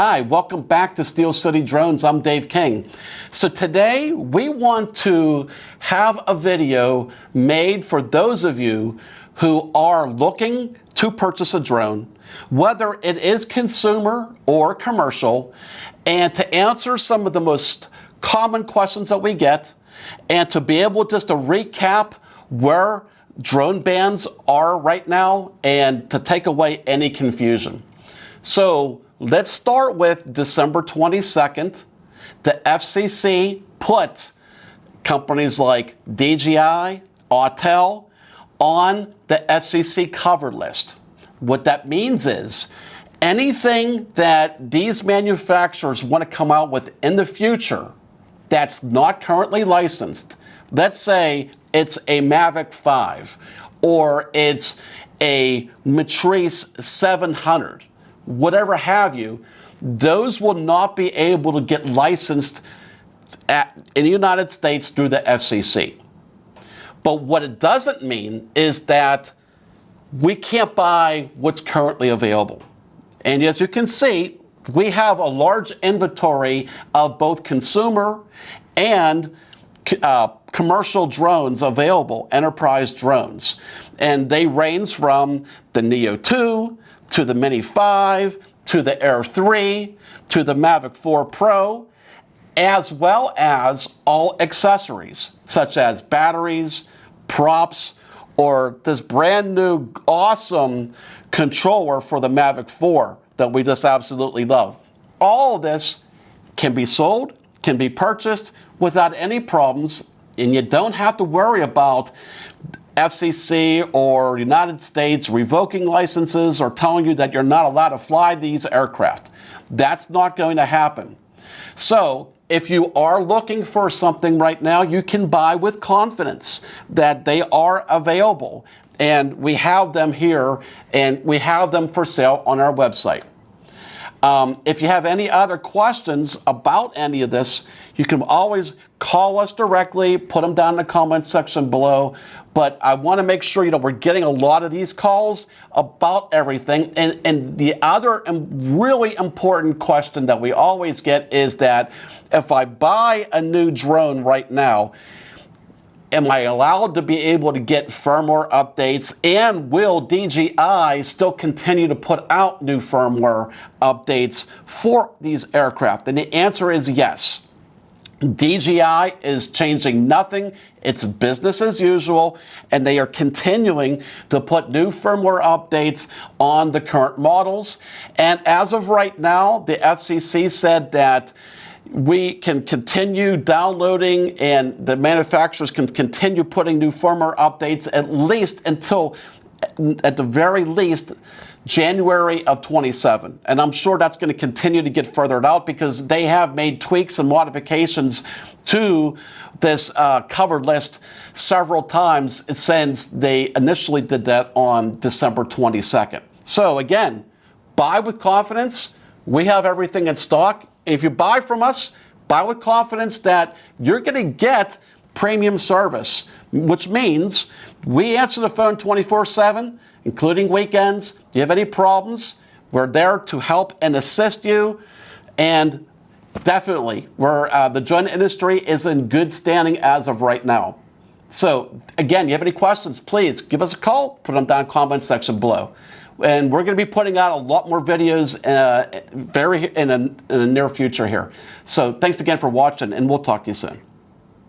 Hi, welcome back to Steel City Drones. I'm Dave King. So today we want to have a video made for those of you who are looking to purchase a drone, whether it is consumer or commercial, and to answer some of the most common questions that we get, and to be able just to recap where drone bans are right now and to take away any confusion. So let's start with December 22nd. The FCC put companies like DJI, Autel on the FCC Covered list. What that means is anything that these manufacturers want to come out with in the future that's not currently licensed, let's say it's a Mavic 5 or it's a Matrice 700, whatever have you, those will not be able to get licensed in the United States through the FCC. But what it doesn't mean is that we can't buy what's currently available. And as you can see, we have a large inventory of both consumer and commercial drones available, enterprise drones. And they range from the Neo 2 to the Mini 5 to the Air 3 to the Mavic 4 Pro, as well as all accessories such as batteries, props, or this brand new awesome controller for the Mavic 4 that we just absolutely love. All of this can be sold, can be purchased without any problems, and you don't have to worry about FCC or United States revoking licenses or telling you that you're not allowed to fly these aircraft. That's not going to happen. So if you are looking for something right now, you can buy with confidence that they are available. And we have them here, and we have them for sale on our website. If you have any other questions about any of this, you can always call us directly, put them down in the comments section below. But I want to make sure, we're getting a lot of these calls about everything. And the other really important question that we always get is that if I buy a new drone right now, am I allowed to be able to get firmware updates, and will DJI still continue to put out new firmware updates for these aircraft? And the answer is yes. DJI is changing nothing. It's business as usual, and they are continuing to put new firmware updates on the current models. And as of right now, the FCC said that we can continue downloading and the manufacturers can continue putting new firmware updates at least until, at the very least, January of 27. And I'm sure that's going to continue to get furthered out because they have made tweaks and modifications to this covered list several times since they initially did that on December 22nd. So again, buy with confidence. We have everything in stock. If you buy from us, buy with confidence that you're going to get premium service, which means we answer the phone 24/7, including weekends. If you have any problems, we're there to help and assist you. And definitely, the drone industry is in good standing as of right now. So again, you have any questions, please give us a call, put them down in the comment section below. And we're going to be putting out a lot more videos in the near future here. So thanks again for watching, and we'll talk to you soon.